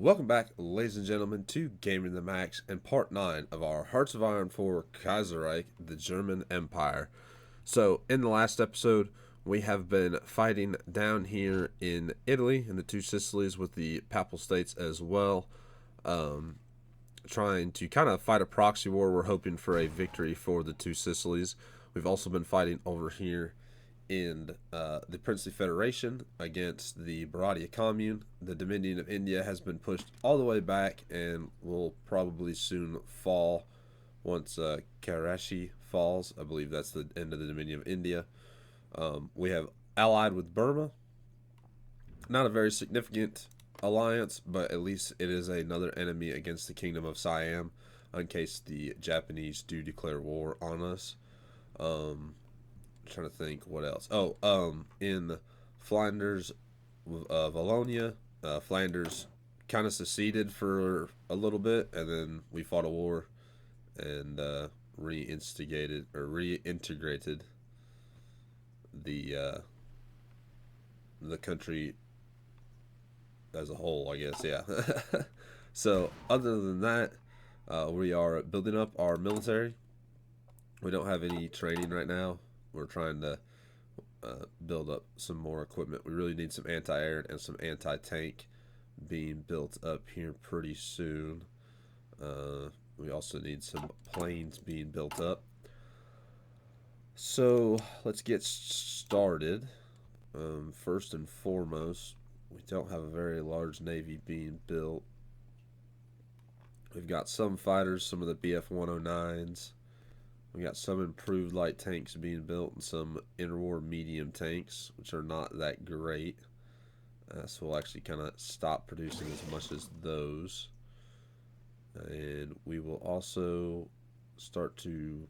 Welcome back, ladies and gentlemen, to Gaming the Max and part 9 of our Hearts of Iron 4 Kaiserreich, the German Empire. So, in the last episode, we have been fighting down here in Italy, in the two Sicilies, with the Papal States as well, trying to kind of fight a proxy war. We're hoping for a victory for the two Sicilies. We've also been fighting over here in the Princely Federation against the Bharatiya Commune. The Dominion of India has been pushed all the way back and will probably soon fall once Kaiserreich falls. I believe that's the end of the Dominion of India. We have allied with Burma. Not a very significant alliance, but at least it is another enemy against the Kingdom of Siam in case the Japanese do declare war on us. Trying to think what else. In Flanders, Wallonia, Flanders kind of seceded for a little bit, and then we fought a war and reintegrated the country as a whole, I guess. Yeah. So other than that, we are building up our military. We don't have any training right now. We're trying to build up some more equipment. We really need some anti-air and some anti-tank being built up here pretty soon. We also need some planes being built up. So let's get started. First and foremost, we don't have a very large navy being built. We've got some fighters, some of the BF-109s. We got some improved light tanks being built and some interwar medium tanks, which are not that great. So we'll actually kind of stop producing as much as those. And we will also start to...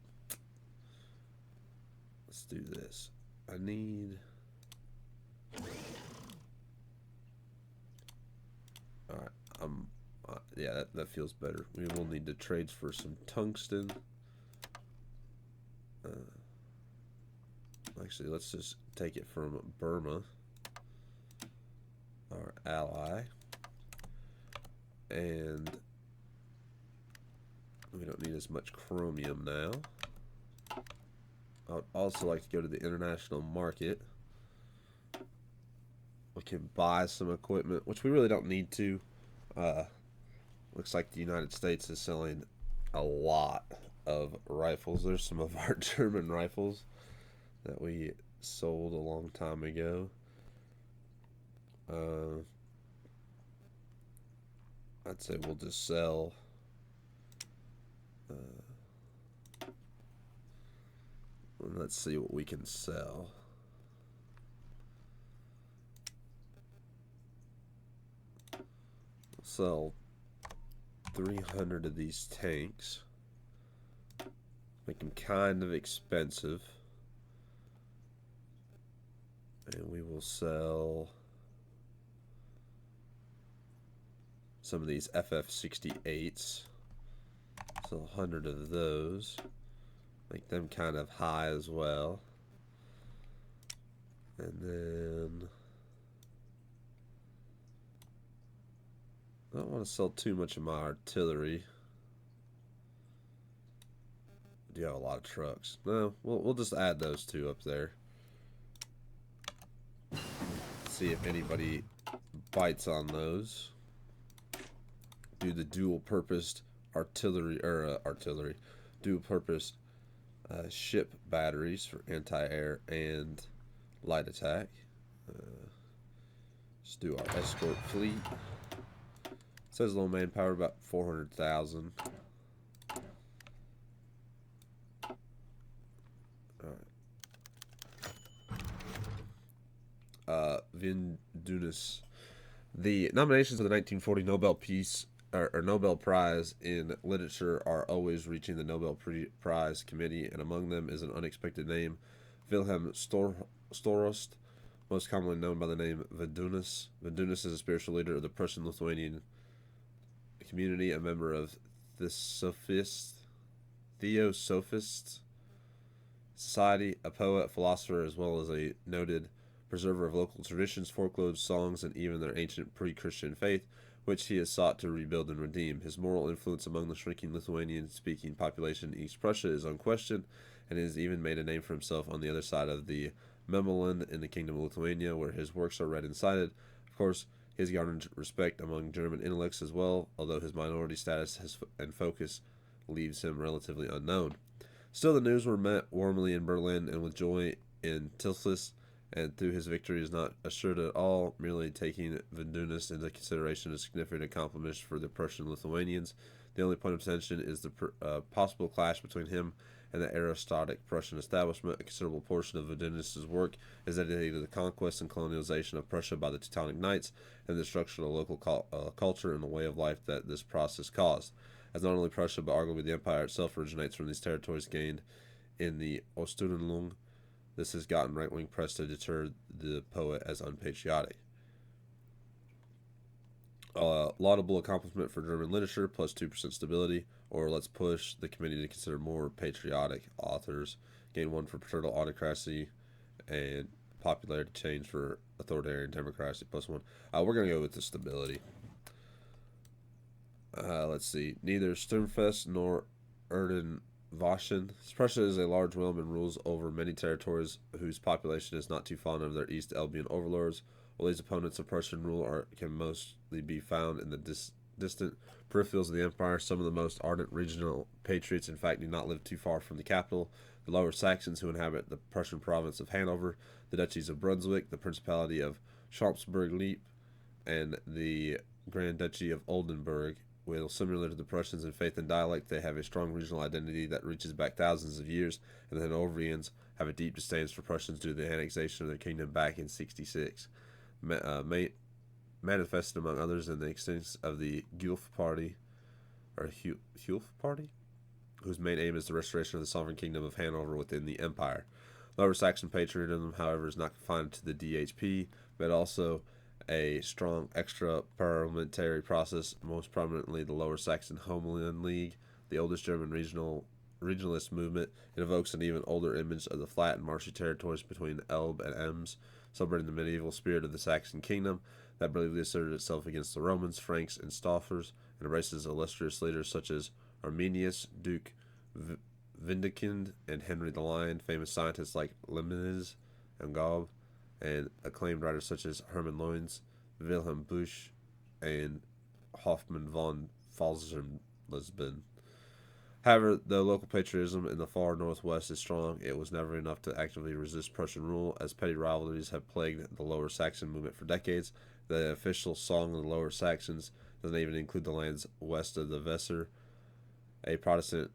Let's do this. I need... Alright, yeah, that feels better. We will need to trade for some tungsten. Actually, let's just take it from Burma, our ally, and we don't need as much chromium now. I would also like to go to the international market. We can buy some equipment, which we really don't need to. Looks like the United States is selling a lot of rifles. There's some of our German rifles that we sold a long time ago. I'd say we'll just sell let's see what we can sell. We'll sell 300 of these tanks. Make them kind of expensive. And we will sell some of these FF68s. So 100 of those. Make them kind of high as well. And then I don't want to sell too much of my artillery. Do have a lot of trucks. No, we'll just add those two up there. See if anybody bites on those. Do the dual-purposed dual-purpose ship batteries for anti-air and light attack. Let's do our escort fleet. It says low manpower, about 400,000. Vindunis. The nominations of the 1940 Nobel Peace or Nobel Prize in Literature are always reaching the Nobel Prize Committee, and among them is an unexpected name, Wilhelm Storost, most commonly known by the name Vindunis. Vindunis is a spiritual leader of the Prussian-Lithuanian community, a member of the Theosophist Society, a poet, philosopher, as well as a noted preserver of local traditions, folklore, songs, and even their ancient pre-Christian faith. which he has sought to rebuild and redeem. His moral influence among the shrinking Lithuanian-speaking population in East Prussia is unquestioned, and he has even made a name for himself on the other side of the Memelland in the Kingdom of Lithuania, where his works are read and cited. Of course, he has garnered respect among German intellects as well, although his minority status and focus leaves him relatively unknown. Still, the news were met warmly in Berlin and with joy in Tilsit, and through his victory is not assured at all, merely taking Vendunis into consideration a significant accomplishment for the Prussian Lithuanians. The only point of tension is the possible clash between him and the aristocratic Prussian establishment. A considerable portion of Vendunis' work is dedicated to the conquest and colonialization of Prussia by the Teutonic Knights and the destruction of local culture and the way of life that this process caused. As not only Prussia, but arguably the empire itself originates from these territories gained in the Osterlung. This has gotten right-wing press to deter the poet as unpatriotic. Laudable accomplishment for German literature, plus 2% stability, or let's push the committee to consider more patriotic authors. Gain 1 for paternal autocracy, and popularity change for authoritarian democracy, plus 1. We're going to go with the stability. Let's see. Neither Sturmfest nor Erdenwaschen. Prussia is a large realm and rules over many territories whose population is not too fond of their East Albion overlords. While these opponents of Prussian rule can mostly be found in the distant peripherals of the empire, some of the most ardent regional patriots, in fact, do not live too far from the capital. The Lower Saxons, who inhabit the Prussian province of Hanover, the duchies of Brunswick, the Principality of Schaumburg-Lippe, and the Grand Duchy of Oldenburg, while similar to the Prussians in faith and dialect, they have a strong regional identity that reaches back thousands of years, and the Hanoverians have a deep disdain for Prussians due to the annexation of their kingdom back in 66. Manifested among others in the existence of the Guelph Party, or Guelph Party, whose main aim is the restoration of the sovereign kingdom of Hanover within the empire. Lower Saxon patriotism, however, is not confined to the DHP, but also a strong extra-parliamentary process, most prominently the Lower Saxon Homeland League, the oldest German regionalist movement. It evokes an even older image of the flat and marshy territories between Elbe and Ems, celebrating the medieval spirit of the Saxon kingdom that bravely asserted itself against the Romans, Franks, and Stoffers, and embraces illustrious leaders such as Arminius, Duke Windekind, and Henry the Lion, famous scientists like Leibniz and Gauss, and acclaimed writers such as Hermann Lorenz, Wilhelm Busch, and Hoffmann von Falsenlesben. However, though local patriotism in the far northwest is strong, it was never enough to actively resist Prussian rule, as petty rivalries have plagued the Lower Saxon movement for decades. The official song of the Lower Saxons doesn't even include the lands west of the Weser. A Protestant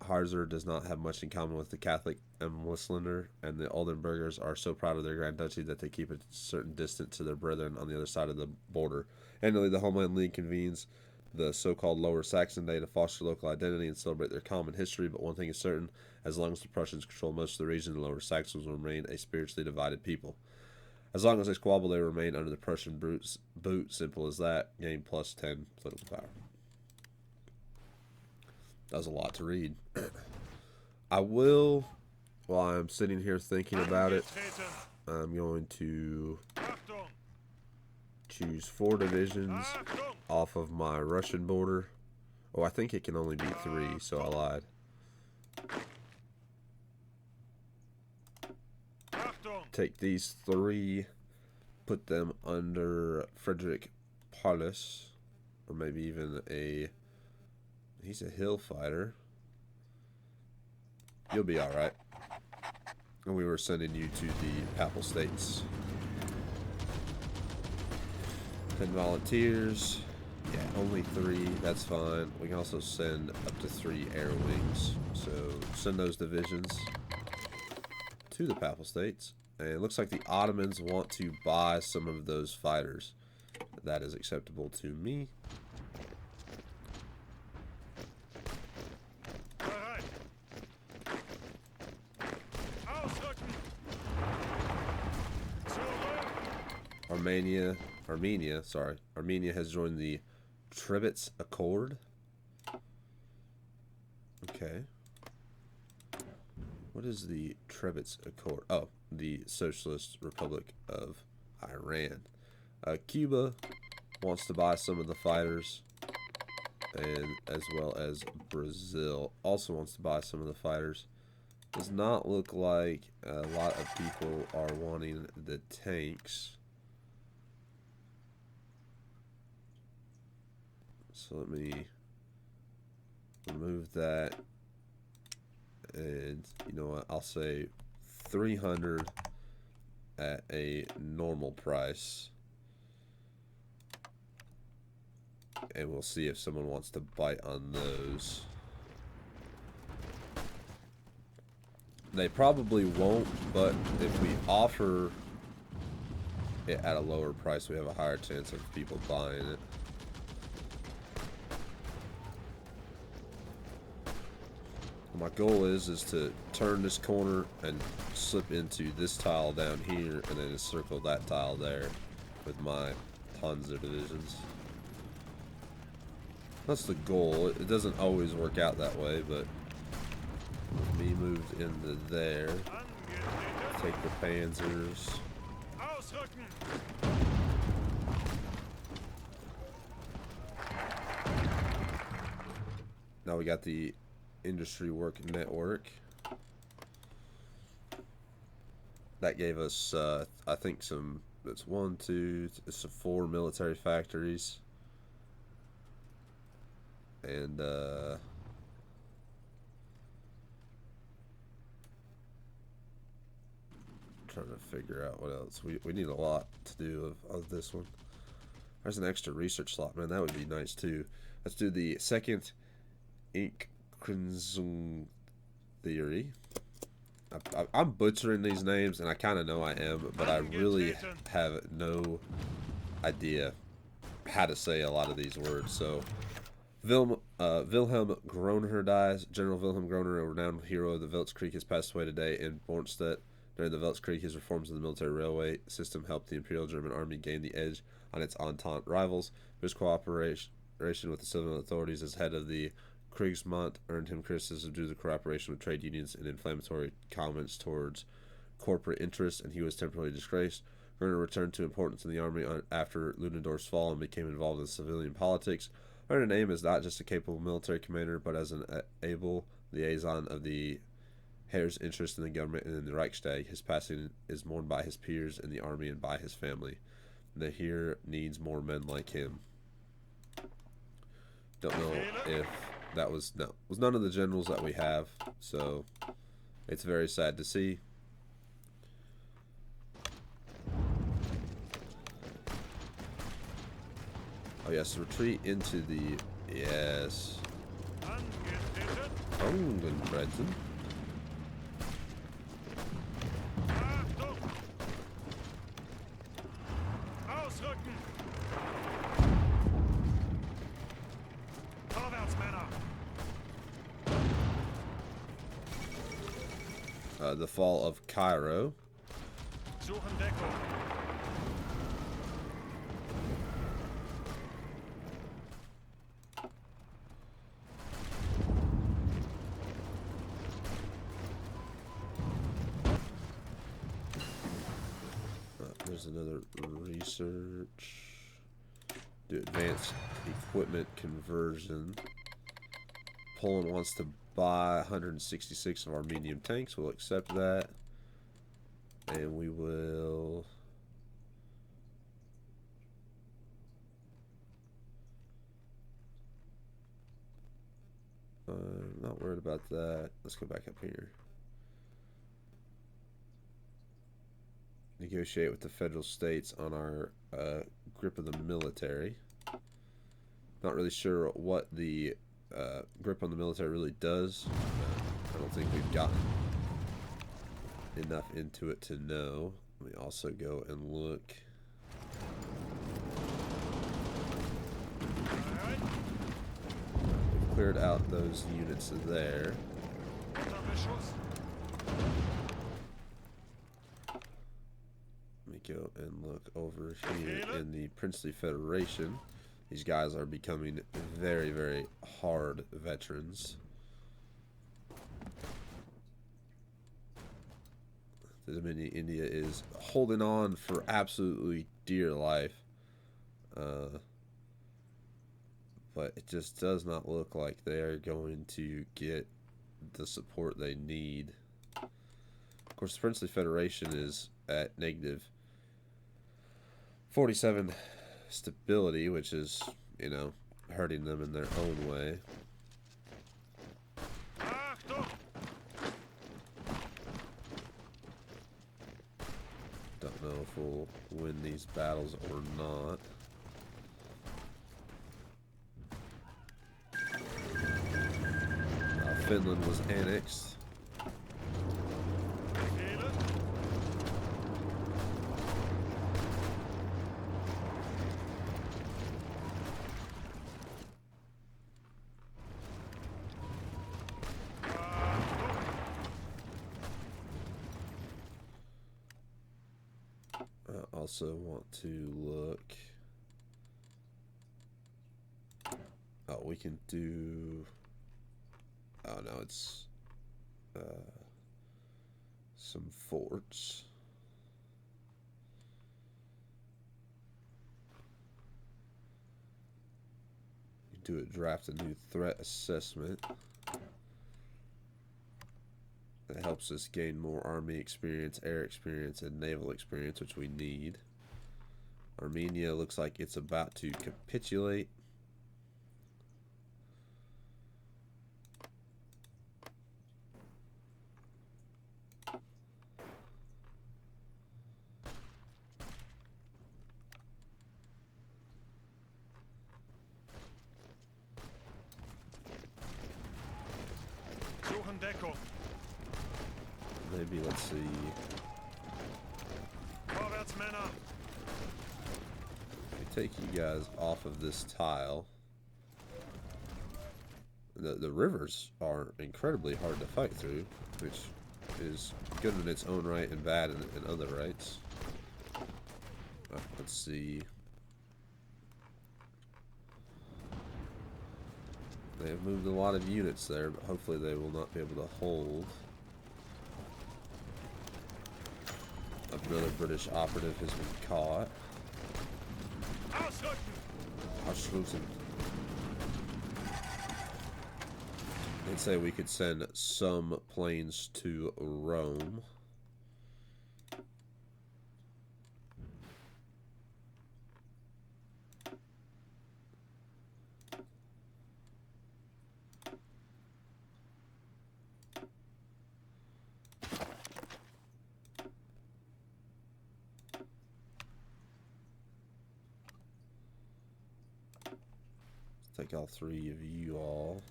Harzer does not have much in common with the Catholic Emsländer, and the Oldenburgers are so proud of their Grand Duchy that they keep a certain distance to their brethren on the other side of the border. Annually, the Homeland League convenes the so-called Lower Saxon Day to foster local identity and celebrate their common history, but one thing is certain: as long as the Prussians control most of the region, the Lower Saxons will remain a spiritually divided people. As long as they squabble, they remain under the Prussian boot. Simple as that. Gain plus 10 political power. That was a lot to read. I will, while I'm sitting here thinking about it, I'm going to choose 4 divisions off of my Russian border. Oh, I think it can only be 3, so I lied. Take these 3, put them under Frederick Paulus, or maybe even he's a hill fighter. You'll be alright. And we were sending you to the Papal States. 10 volunteers. Yeah, only 3. That's fine. We can also send up to 3 air wings. So send those divisions to the Papal States. And it looks like the Ottomans want to buy some of those fighters. That is acceptable to me. Armenia has joined the Trebitz Accord. Okay. What is the Trebitz Accord? Oh, the Socialist Republic of Iran. Cuba wants to buy some of the fighters, and as well as Brazil also wants to buy some of the fighters. Does not look like a lot of people are wanting the tanks. So let me remove that, and you know what, I'll say 300 at a normal price, and we'll see if someone wants to bite on those. They probably won't, but if we offer it at a lower price, we have a higher chance of people buying it. My goal is to turn this corner and slip into this tile down here, and then circle that tile there with my Panzer divisions. That's the goal. It doesn't always work out that way, but with me moved into there, take the Panzers. Now we got the industry work network. That gave us, I think, some. It's 1, 2, it's 4 military factories, and trying to figure out what else. We need a lot to do of this one. There's an extra research slot, man. That would be nice too. Let's do the second Inkgrenzung theory. I'm butchering these names, and I kind of know I am, but I really have no idea how to say a lot of these words. So, Wilhelm Groner dies. General Wilhelm Groner, a renowned hero of the Weltkrieg, has passed away today in Bornstedt. During the Weltkrieg, his reforms of the military railway system helped the Imperial German Army gain the edge on its Entente rivals. His cooperation with the civil authorities as head of the Kriegsmarine earned him criticism due to cooperation with trade unions and inflammatory comments towards corporate interests, and he was temporarily disgraced. Werner returned to importance in the army after Ludendorff's fall and became involved in civilian politics. Werner's name is not just a capable military commander, but as an able liaison of the Heer's interest in the government and in the Reichstag. His passing is mourned by his peers in the army and by his family. The Heer needs more men like him. Don't know if that was none of the generals that we have, so it's very sad to see. Oh yes, retreat into the Ungenbrechen. The fall of Cairo. There's another research. Do advanced equipment conversion. Poland wants to buy 166 of our medium tanks. We'll accept that. And we will... I'm not worried about that. Let's go back up here. Negotiate with the federal states on our grip of the military. Not really sure what the grip on the military really does. I don't think we've gotten enough into it to know. Let me also go and look. We've cleared out those units there. Let me go and look over here in the Princely Federation. These guys are becoming very, very hard veterans. The Dominion India is holding on for absolutely dear life. But it just does not look like they are going to get the support they need. Of course, the Princely Federation is at negative 47 stability, which is, you know, hurting them in their own way. Don't know if we'll win these battles or not. Finland was annexed. I also want to look. Oh, we can do. Oh no, it's some forts. You do it. Draft a new threat assessment. That helps us gain more army experience, air experience, and naval experience, which we need. Armenia looks like it's about to capitulate. Maybe, let's see. If we take you guys off of this tile, the rivers are incredibly hard to fight through, which is good in its own right and bad in other rights. Let's see. They have moved a lot of units there, but hopefully they will not be able to hold. Another British operative has been caught. Ausschlussen. They'd say we could send some planes to Rome. Take all three of you all.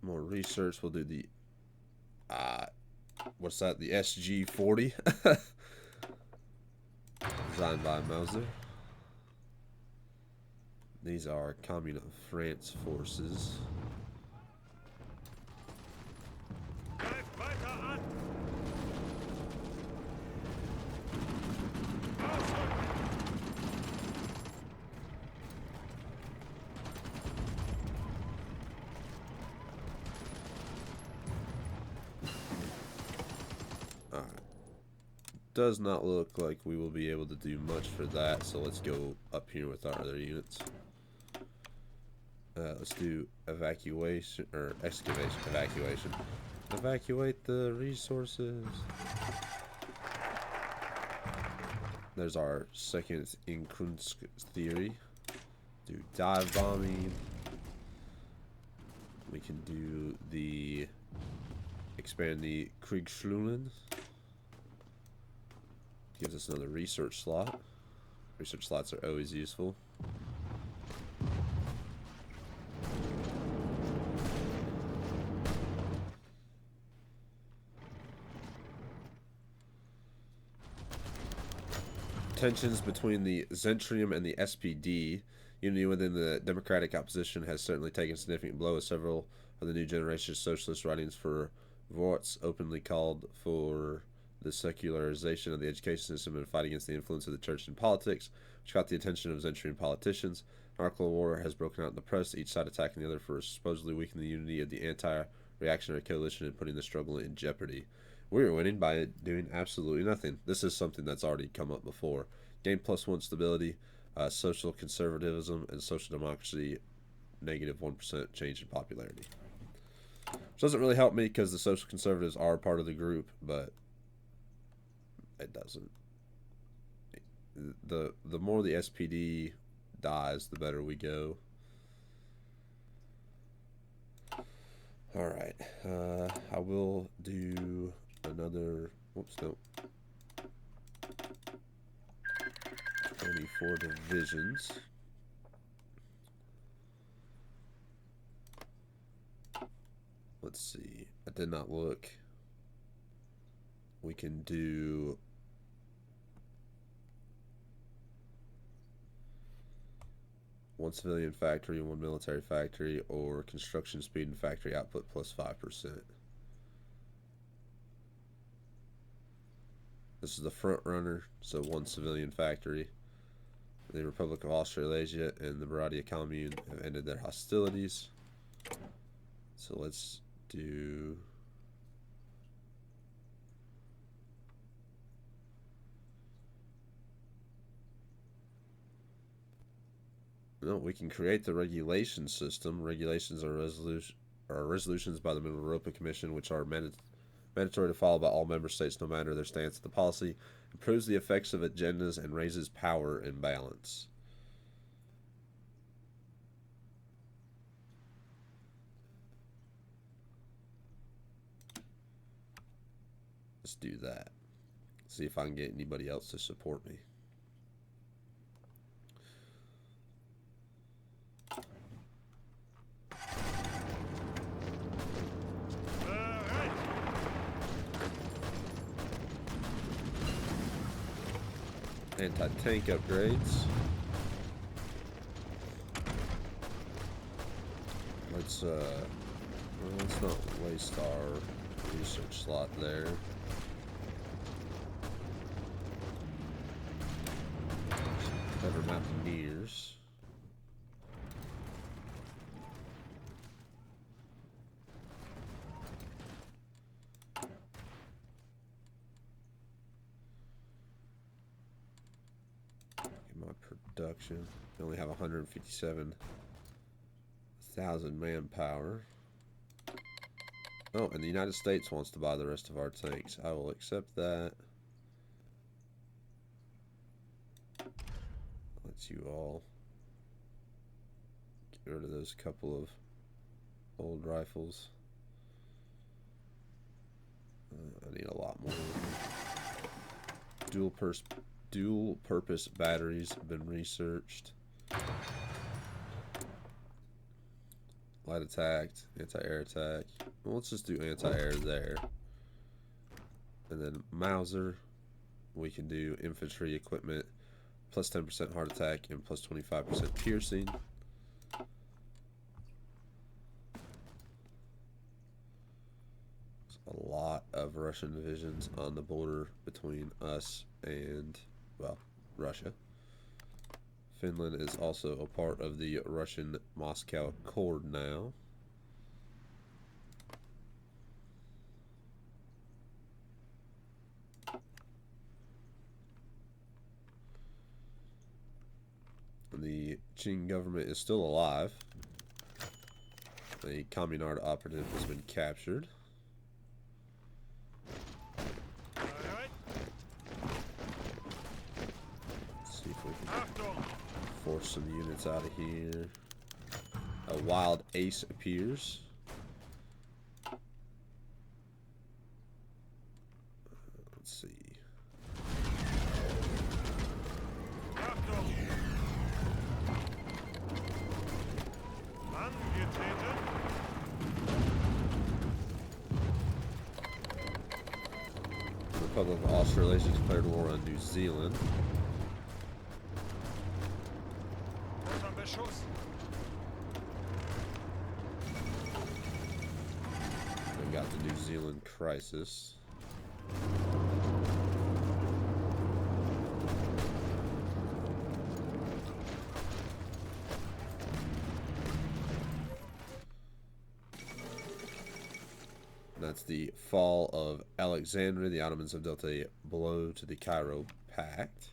More research. We'll do the what's that? The SG-40 designed by Mauser. These are Commune of France forces. Does not look like we will be able to do much for that, so let's go up here with our other units. Let's do evacuation, or excavation, evacuation. Evacuate the resources. There's our second Inkunsk theory. Do dive bombing. We can do the expand the Kriegsschulen. Gives us another research slot. Research slots are always useful. Tensions between the Zentrium and the SPD Unity within the democratic opposition has certainly taken a significant blow, as several of the new generation socialist writings for Vorts openly called for the secularization of the education system and fight against the influence of the church in politics, which caught the attention of Zenturian politicians. An article war has broken out in the press, each side attacking the other for supposedly weakening the unity of the anti-reactionary coalition and putting the struggle in jeopardy. We were winning by doing absolutely nothing. This is something that's already come up before. Gain +1 stability, social conservatism, and social democracy, -1% change in popularity. Which doesn't really help me because the social conservatives are part of the group, but it doesn't. The more the SPD dies, the better we go. Alright, I will do another, whoops, no, 24 divisions. Let's see, I did not look. We can do one civilian factory and one military factory, or construction speed and factory output +5%. This is the front runner, so one civilian factory. The Republic of Australasia and the Baradia Commune have ended their hostilities. So let's do no, we can create the regulation system. Regulations are resolutions by the Middle Europa Commission, which are mandatory to follow by all member states no matter their stance of the policy, improves the effects of agendas, and raises power imbalance. Let's do that. See if I can get anybody else to support me. Anti-tank upgrades. Let's not waste our research slot there. Better Mountaineers. Production. We only have 157,000 manpower. Oh, and the United States wants to buy the rest of our tanks. I will accept that. Let's you all get rid of those couple of old rifles. I need a lot more. Dual purpose batteries have been researched. Light attack, anti-air attack. Well, let's just do anti-air there. And then Mauser, we can do infantry equipment, +10% heart attack and +25% piercing. There's a lot of Russian divisions on the border between us and, well, Russia. Finland is also a part of the Russian Moscow Accord now. The Qing government is still alive. A Communard operative has been captured. Let's see if we can force some units out of here. A wild ace appears. Let's see. The Republic of Australasia declared war on New Zealand. Beschuss. We got the New Zealand crisis. That's the fall of Alexandria. The Ottomans have dealt a blow to the Cairo Pact.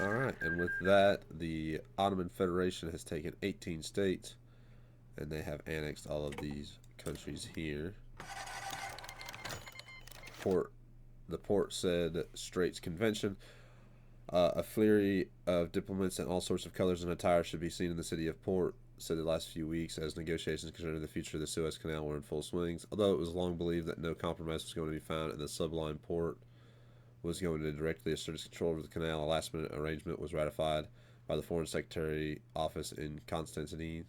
Alright, and with that, the Ottoman Federation has taken 18 states, and they have annexed all of these countries here. The Port said Straits Convention. A flurry of diplomats in all sorts of colors and attire should be seen in the city of Port, said the last few weeks as negotiations concerning the future of the Suez Canal were in full swings. Although it was long believed that no compromise was going to be found and the subline port was going to directly assert its control over the canal, a last-minute arrangement was ratified by the Foreign Secretary office in Constantine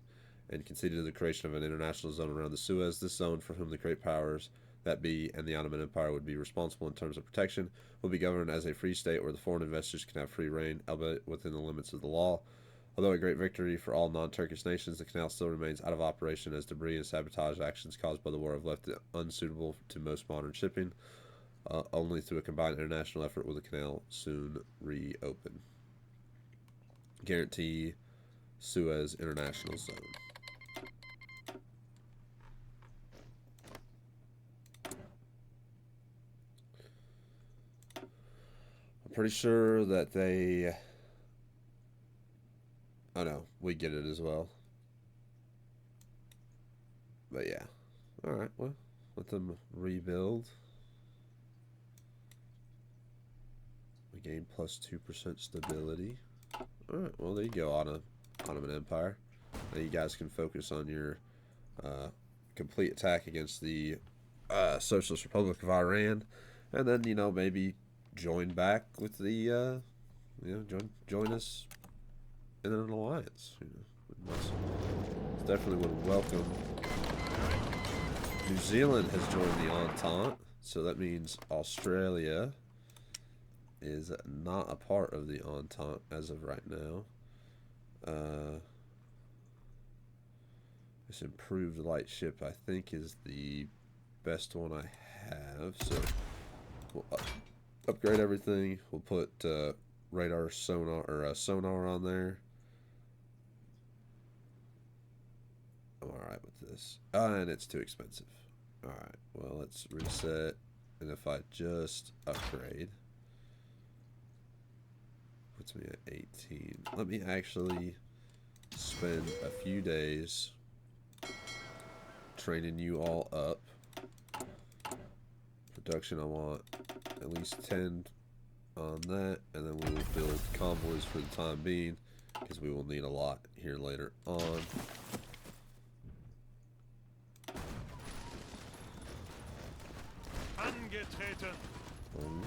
and conceded to the creation of an international zone around the Suez. This zone, for whom the great powers that be and the Ottoman Empire would be responsible in terms of protection, will be governed as a free state where the foreign investors can have free reign, albeit within the limits of the law. Although a great victory for all non-Turkish nations, the canal still remains out of operation as debris and sabotage actions caused by the war have left it unsuitable to most modern shipping. Only through a combined international effort will the canal soon reopen. Guarantee Suez International Zone. I'm pretty sure that they... Oh no, we get it as well. But yeah. Alright, well, let them rebuild. We gain plus 2% stability. Alright, well there you go, Ottoman Empire. Now you guys can focus on your complete attack against the Socialist Republic of Iran. And then, you know, maybe join back with the, you know, join us in an alliance. You know, definitely would welcome. New Zealand has joined the Entente, so that means Australia is not a part of the Entente as of right now. This improved light ship, I think, is the best one I have. So we'll upgrade everything. We'll put radar, sonar, or sonar on there. I'm alright with this. And it's too expensive. Alright, well, let's reset. And if I just upgrade, puts me at 18. Let me actually spend a few days training you all up. Production, I want at least 10 on that, and then we will build convoys for the time being, because we will need a lot here later on.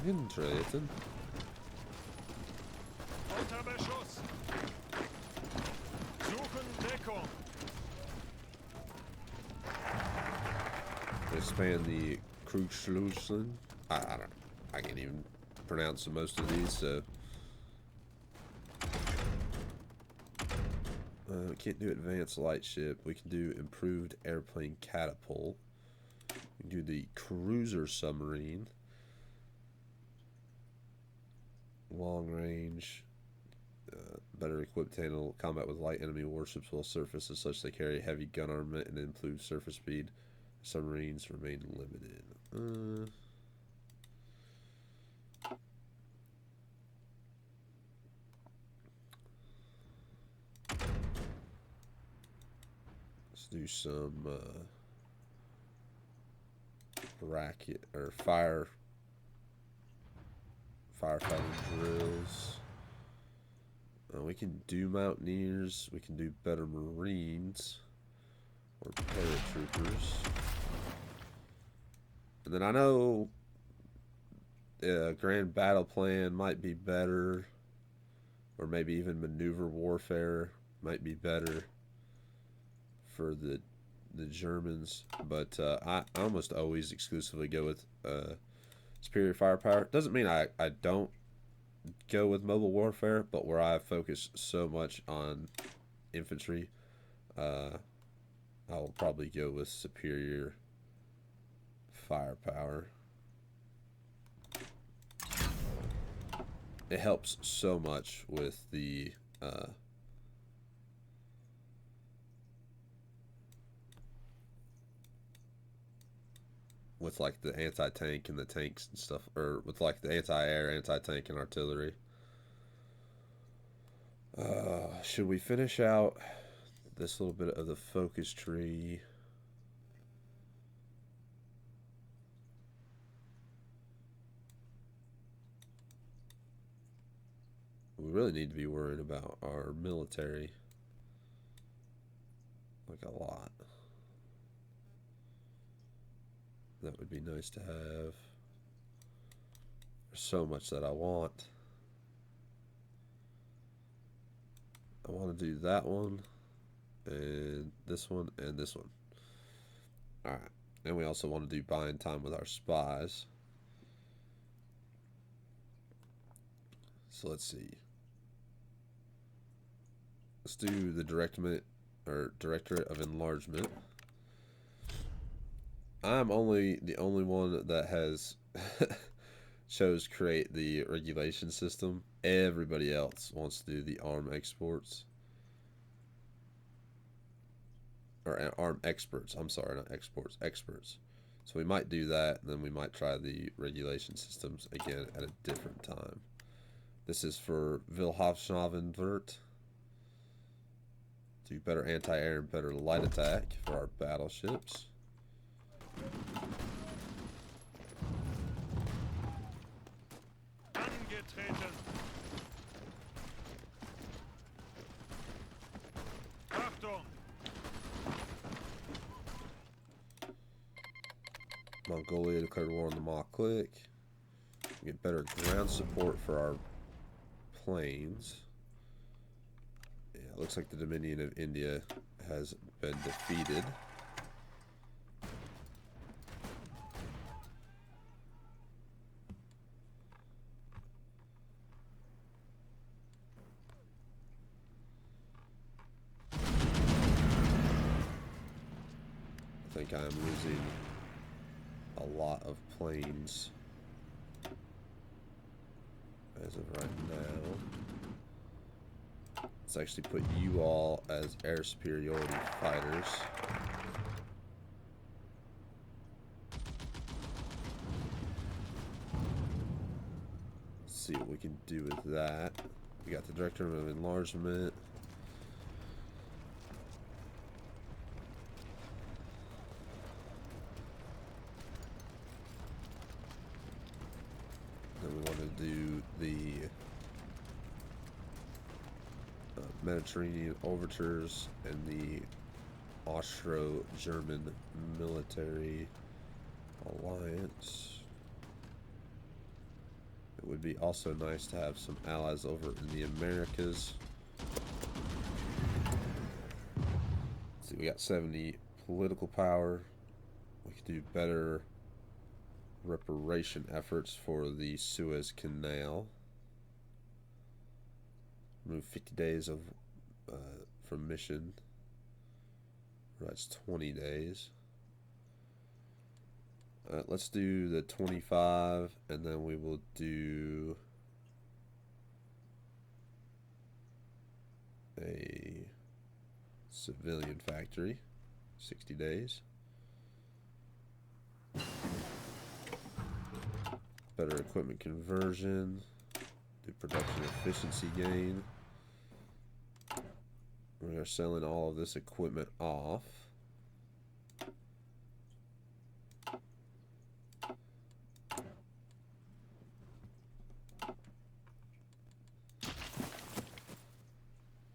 Angetreten. Unter Beschuss. Suchen Deckung. Expand the Krugschlussen. I can't even pronounce most of these, so we can't do advanced light ship. We can do improved airplane catapult. We can do the cruiser submarine. Long range. Better equipped to handle combat with light enemy warships while surface as such they carry heavy gun armament and improved surface speed. Submarines remain limited. Let's do some bracket or firefighting drills. We can do mountaineers. We can do better marines or paratroopers. And then I know grand battle plan might be better, or maybe even maneuver warfare might be better for the Germans. But I almost always exclusively go with superior firepower. Doesn't mean I don't go with mobile warfare, but where I focus so much on infantry, I'll probably go with superior firepower. It helps so much with the with like the anti-tank and the tanks and stuff, or with like the anti-air, anti-tank, and artillery. Should we finish out this little bit of the focus tree? We really need to be worried about our military, like a lot. That would be nice to have. There's so much that I want. I want to do that one, and this one, and this one. Alright. And we also want to do buying time with our spies. So let's see. Let's do the Directorate of Enlargement. I'm the only one that has chose create the regulation system. Everybody else wants to do the arm exports. Or arm experts. I'm sorry, not exports, experts. So we might do that, and then we might try the regulation systems again at a different time. This is for Wilhelmshaven-Wert. Do better anti-air and better light attack for our battleships. Angetreten. Achtung. Mongolia declared war on the Mach-Click. Get better ground support for our planes. Yeah, it looks like the Dominion of India has been defeated. I think I am losing a lot of planes as of right now. Let's actually put you all as air superiority fighters. Let's see what we can do with that. We got the Director of Enlargement. Then we want to do the Mediterranean overtures and the Austro-German military alliance. It would be also nice to have some allies over in the Americas. Let's see, we got 70 political power. We could do better reparation efforts for the Suez Canal. Remove 50 days of from mission. That's 20 days. Let's do the 25, and then we will do a civilian factory, 60 days. Better equipment conversion, do production efficiency gain. We are selling all of this equipment off.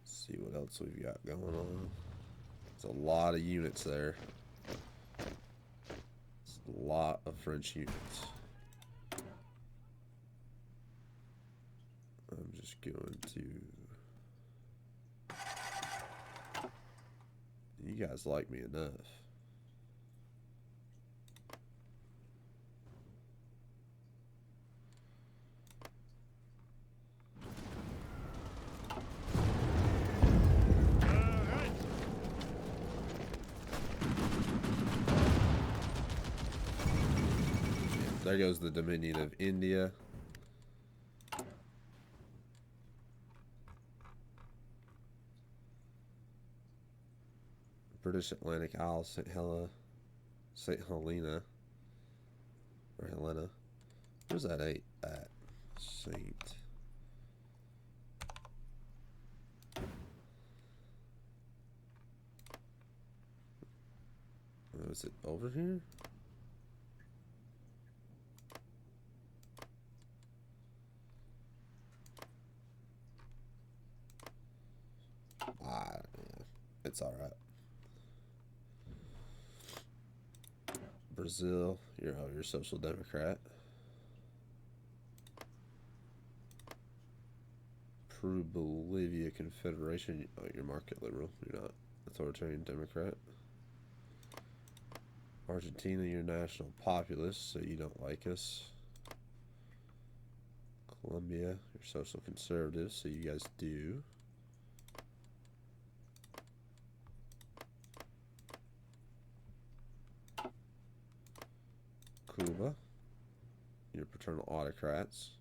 See what else we've got going on. There's a lot of units there. It's a lot of French units. I'm just going to... You guys like me enough. there goes the Dominion of India. British Atlantic Isles, St. Helena. Or Helena. Where's that 8 at? St. Oh, is it over here? Yeah, it's alright. Brazil, you're Social Democrat. Peru, Bolivia, Confederation, oh, you're market liberal. You're not authoritarian Democrat. Argentina, you're national populist, so you don't like us. Colombia, you're social conservative, so you guys do. Cuba, you're paternal autocrats.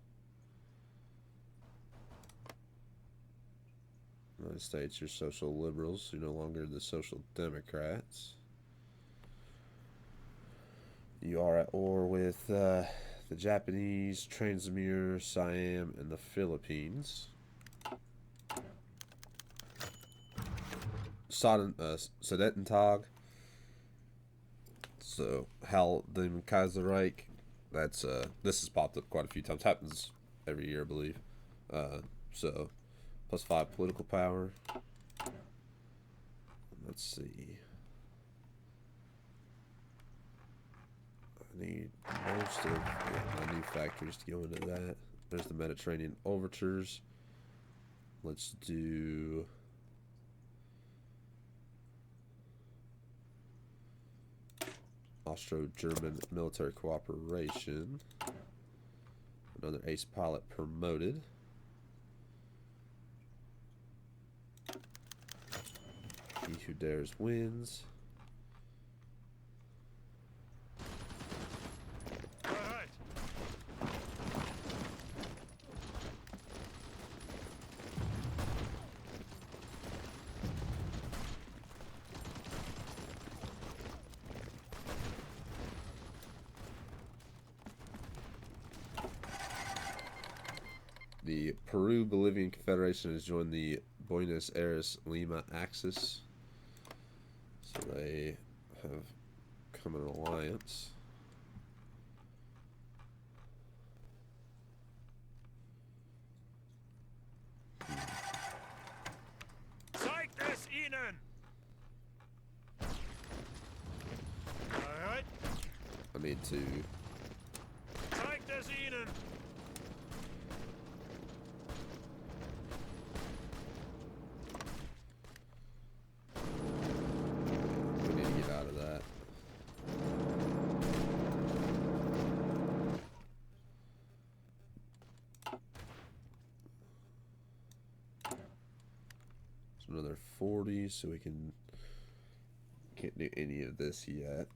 United States, you're social liberals, you're no longer the social democrats. You are at war with the Japanese, Transmere, Siam, and the Philippines. Sudetentag. So, Hal dem Kaiserreich. That's this has popped up quite a few times. Happens every year, I believe. So, +5 political power. Let's see. I need most of my new factories to go into that. There's the Mediterranean overtures. Let's do Austro-German military cooperation. Another ace pilot promoted. He who dares wins. The Peru-Bolivian Confederation has joined the Buenos Aires-Lima Axis. So they have come in alliance. Zeigt es ihnen! Alright. I need to... Zeigt es ihnen! We need to get out of that. So another 40, so we can't do any of this yet.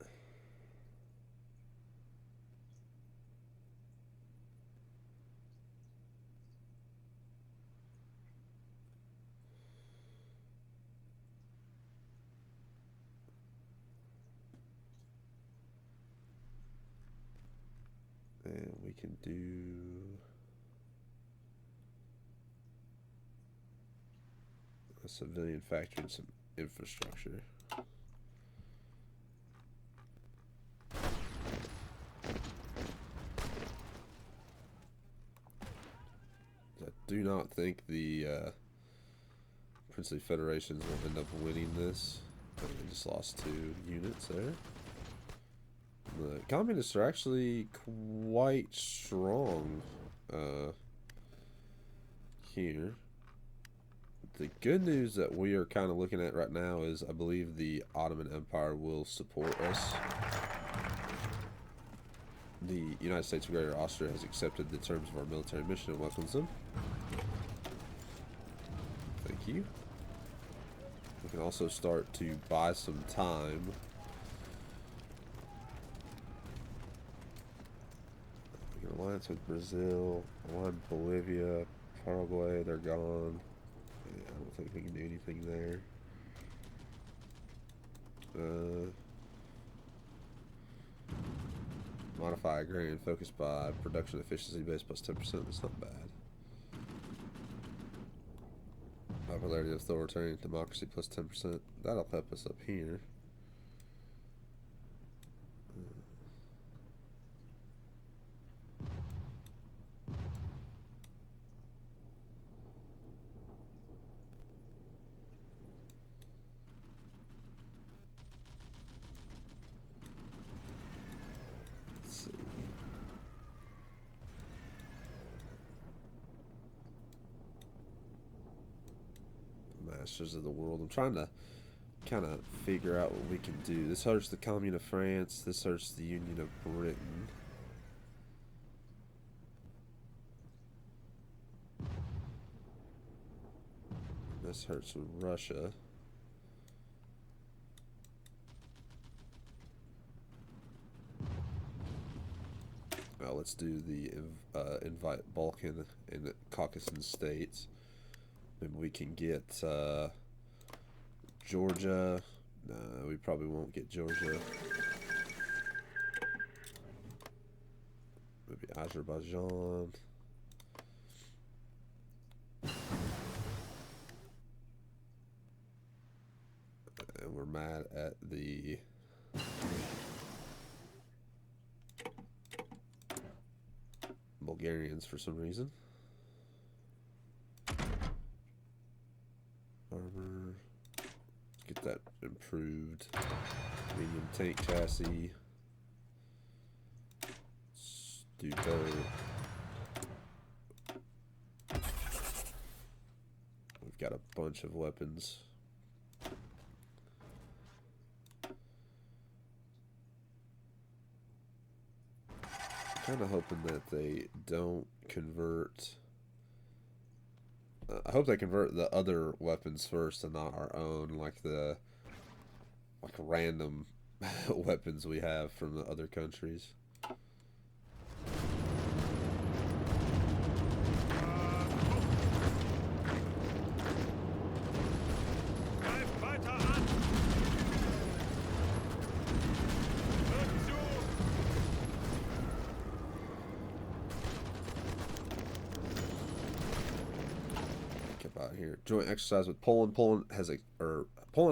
And we can do a civilian factory and some infrastructure. I do not think the Princely Federations will end up winning this. They just lost 2 units there. The communists are actually quite strong here. The good news that we are kind of looking at right now is I believe the Ottoman Empire will support us. The United States of Greater Austria has accepted the terms of our military mission and welcomes them. Thank you. We can also start to buy some time. alliance with Brazil, one Bolivia, Paraguay, they're gone. Yeah, I don't think we can do anything there. Modify agrarian focus by production efficiency base plus 10%. That's not bad. Popularity of authoritarian democracy plus 10%. That'll help us up here. Masters of the world. I'm trying to kind of figure out what we can do. This hurts the Commune of France. This hurts the Union of Britain. This hurts Russia. Now let's do the invite Balkan and Caucasus states. Maybe we can get Georgia. No, we probably won't get Georgia. Maybe Azerbaijan. And we're mad at the Bulgarians for some reason. Armor. Let's get that improved. Medium tank chassis. Let's do both. We've got a bunch of weapons. Kind of hoping that they don't convert. I hope they convert the other weapons first and not our own, like random weapons we have from the other countries. Here, joint exercise with Poland. Poland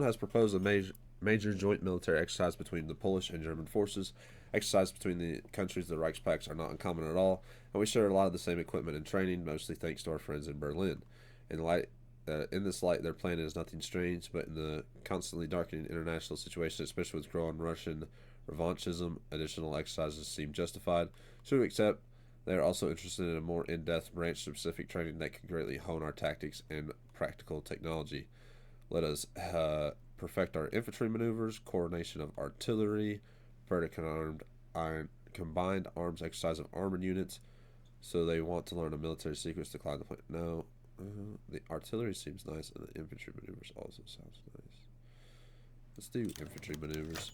has proposed a major joint military exercise between the Polish and German forces. Exercise between the countries, the Reichspaks, are not uncommon at all, and we share a lot of the same equipment and training, mostly thanks to our friends in Berlin. In this light, their plan is nothing strange, but in the constantly darkening international situation, especially with growing Russian revanchism, additional exercises seem justified. Should we accept? They are also interested in a more in-depth branch-specific training that can greatly hone our tactics and practical technology. Let us perfect our infantry maneuvers, coordination of artillery, combined arms exercise of armored units. So they want to learn a military sequence to climb the plane. No, the artillery seems nice, and the infantry maneuvers also sounds nice. Let's do infantry maneuvers.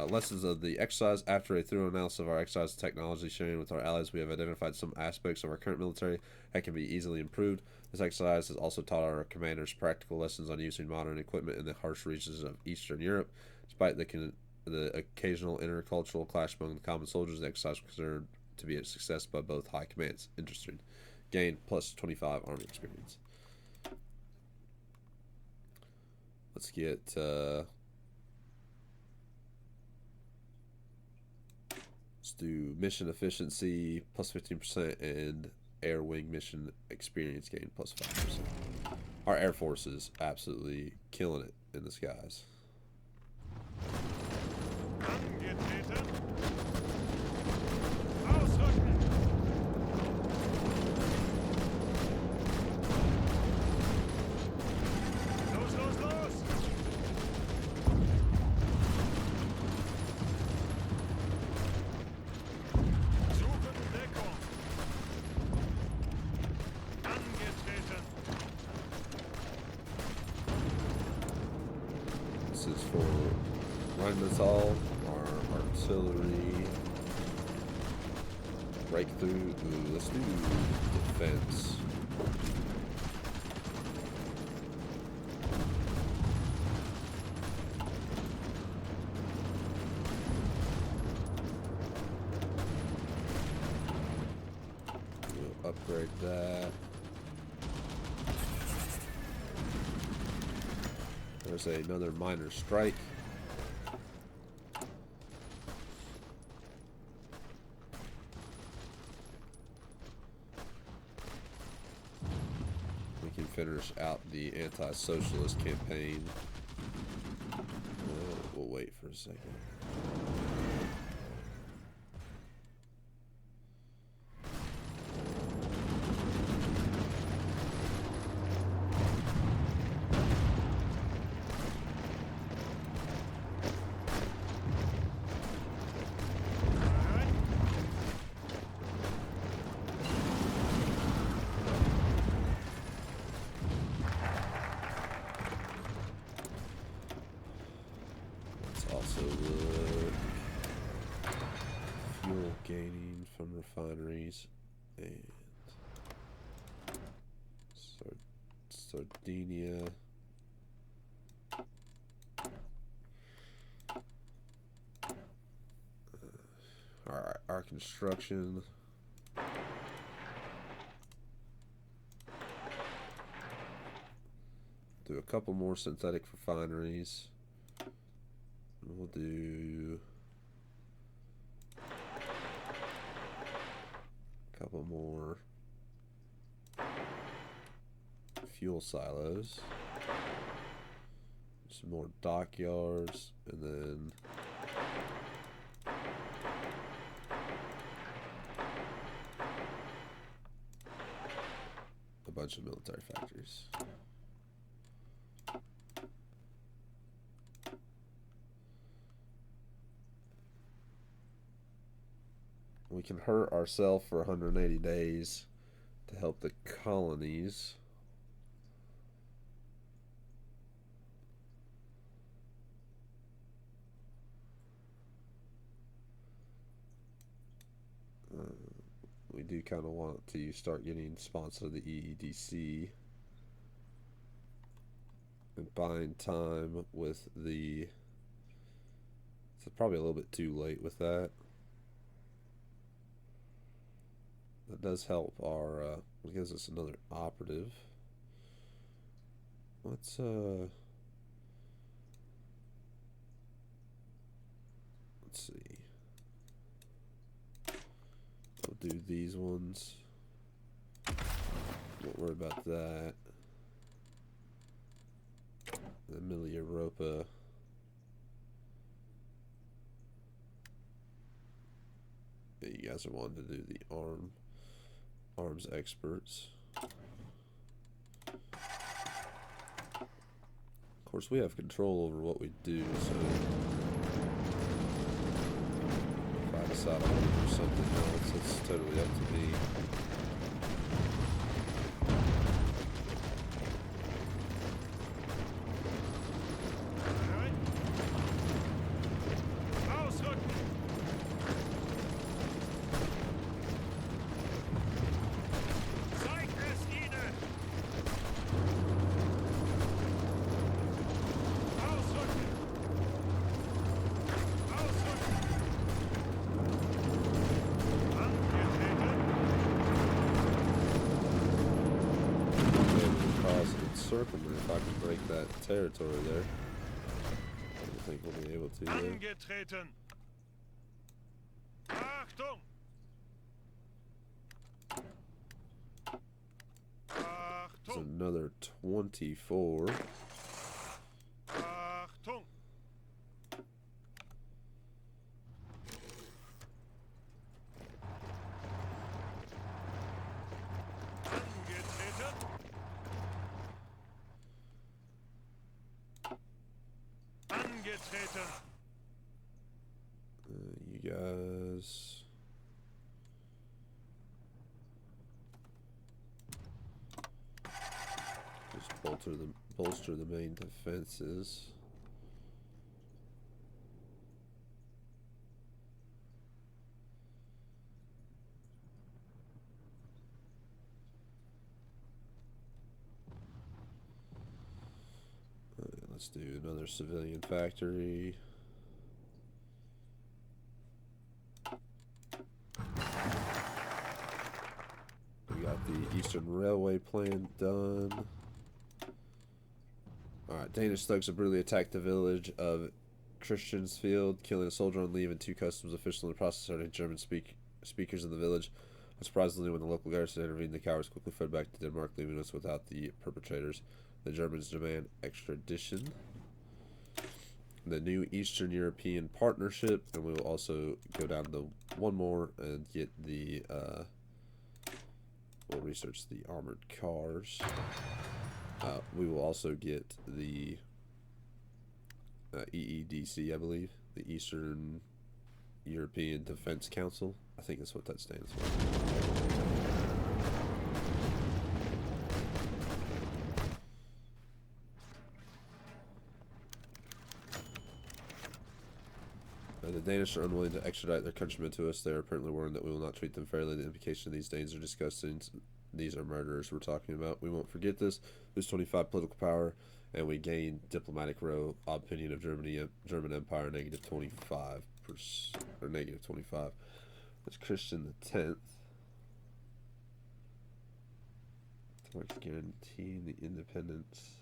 Lessons of the exercise. After a thorough analysis of our exercise technology sharing with our allies, we have identified some aspects of our current military that can be easily improved. This exercise has also taught our commanders practical lessons on using modern equipment in the harsh regions of Eastern Europe. Despite the occasional intercultural clash among the common soldiers, the exercise was considered to be a success by both high commands. Interesting. Gain plus 25 army experience. Let's get... let's do mission efficiency plus 15% and air wing mission experience gain plus 5%. Our air force is absolutely killing it in the skies. This is for Rheinmetall, our artillery. Breakthrough. Ooh, let's do defense. We'll upgrade that. There's another minor strike. We can finish out the anti-socialist campaign. We'll wait for a second. Also look fuel gaining from refineries and Sardinia. Alright, our construction. Do a couple more synthetic refineries. We'll do a couple more fuel silos, some more dockyards, and then a bunch of military factories. We can hurt ourselves for 180 days to help the colonies. We do kind of want to start getting sponsored of the EEDC and buying time with the. It's probably a little bit too late with that. That does help our, it gives us another operative. Let's see. We'll do these ones. Don't worry about that. The Middle Europa. Yeah, you guys are wanting to do the arms experts. Of course, we have control over what we do, so if I decide I want to do something else, it's totally up to me. Encirclement, if I can break that territory there. I don't think we'll be able to. Angetreten. Achtung! There's another 24. Achtung! You guys. Just bolster the main defenses. Let's do another civilian factory. We got the Eastern Railway plan done. Alright, Danish thugs have brutally attacked the village of Christiansfield, killing a soldier on leave and 2 customs officials in the process, starting German speakers in the village. Unsurprisingly, when the local garrison intervened, the cowards quickly fled back to Denmark, leaving us without the perpetrators. The Germans demand extradition. The new Eastern European Partnership, and we will also go down to one more and get the, we'll research the armored cars. We will also get the EEDC, I believe, the Eastern European Defense Council. I think that's what that stands for. The Danish are unwilling to extradite their countrymen to us. They are apparently worried that we will not treat them fairly. The implication of these Danes are disgusting. These are murderers we're talking about. We won't forget this. Lose 25 political power, and we gain diplomatic row. Opinion of German Empire, -25%, or -25. That's Christian the 10th. Towards guaranteeing the independence.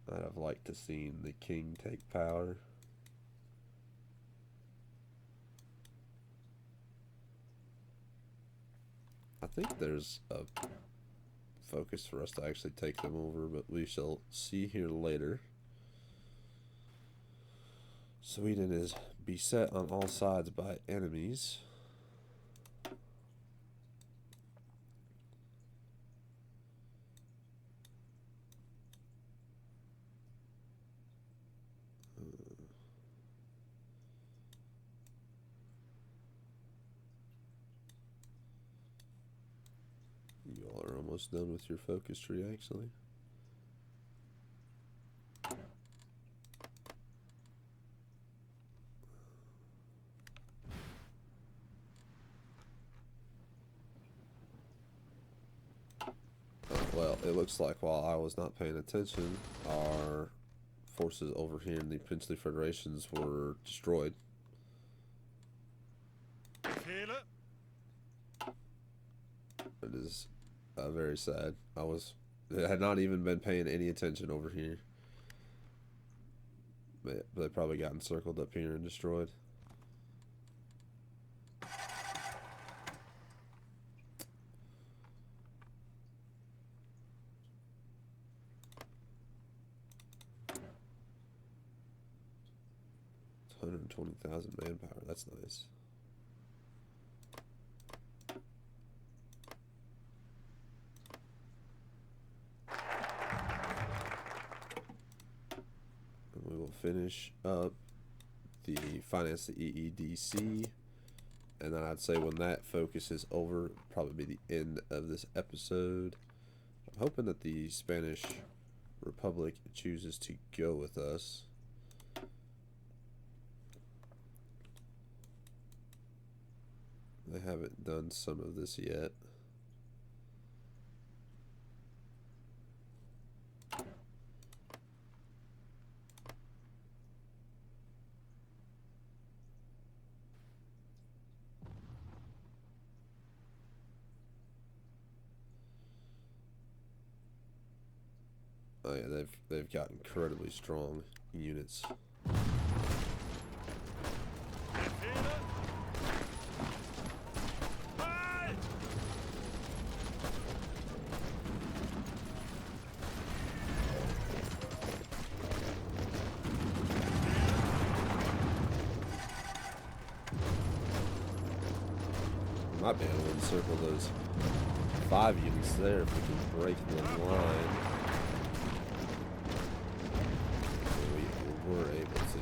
I'd have liked to seen the king take power. I think there's a focus for us to actually take them over, but we shall see here later. Sweden is beset on all sides by enemies. You all are almost done with your focus tree, actually. Well, it looks like while I was not paying attention, our forces over here in the Princely Federations were destroyed. Feel it? It is very sad. I had not even been paying any attention over here. But they probably got encircled up here and destroyed. It's 120,000 manpower. That's nice. We will finish up the finance the EEDC, and then I'd say when that focus is over, probably be the end of this episode. I'm hoping that the Spanish Republic chooses to go with us. They haven't done some of this yet. Oh yeah, they've got incredibly strong units. Might be able to encircle those 5 units there if we can break the line. We were able to.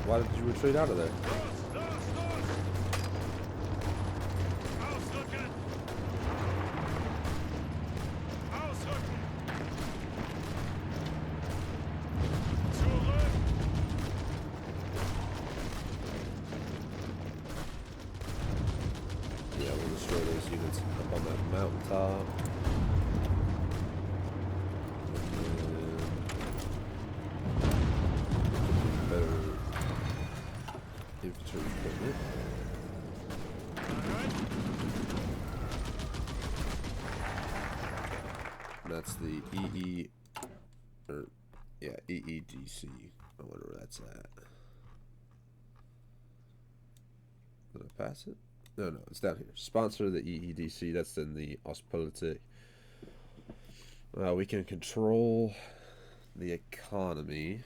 Why did you retreat out of there? Yeah, we'll destroy those units up on that mountaintop. Better infantry equipment. That's the EEDC. I wonder where that's at. Did I pass it? No, it's down here. Sponsor the EEDC. That's in the Ostpolitik. We can control the economy.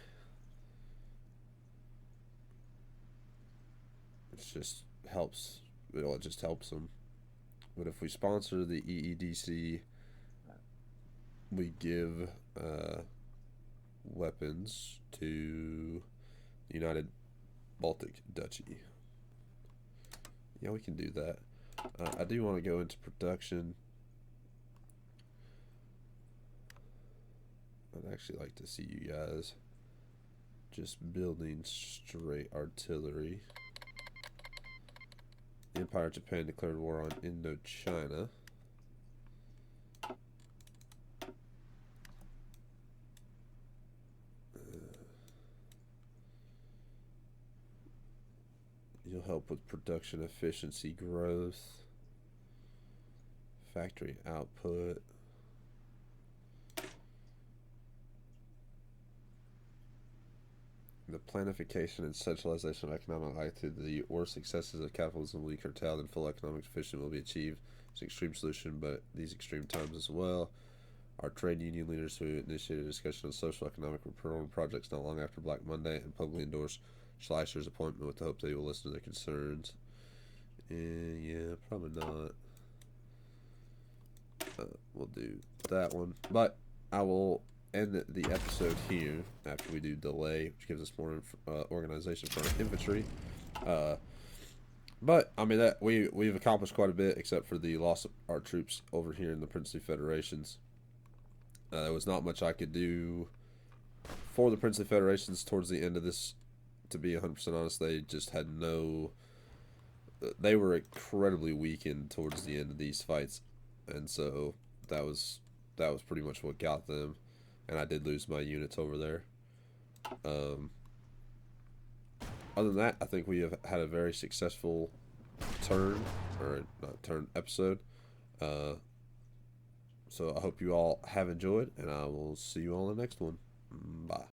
It just helps. It just helps them. But if we sponsor the EEDC, we give weapons to the United Baltic Duchy. Yeah, we can do that. I do want to go into production. I'd actually like to see you guys just building straight artillery. The Empire of Japan declared war on Indochina. You'll help with production efficiency growth, factory output. The planification and centralization of economic activity or successes of capitalism will be curtailed and full economic efficiency will be achieved. It's an extreme solution, but these extreme times as well. Our trade union leaders who initiated a discussion on social economic reform projects not long after Black Monday and publicly endorsed Schleicher's appointment with the hope that he will listen to their concerns. Yeah, probably not. We'll do that one. But I will end the episode here after we do delay, which gives us more organization for our infantry. But I mean that we've accomplished quite a bit, except for the loss of our troops over here in the Princely Federations. There was not much I could do for the Princely Federations towards the end of this. To be 100% honest, they just had no. They were incredibly weakened towards the end of these fights, and so that was pretty much what got them. And I did lose my units over there. Other than that, I think we have had a very successful episode. So I hope you all have enjoyed, and I will see you all in the next one. Bye.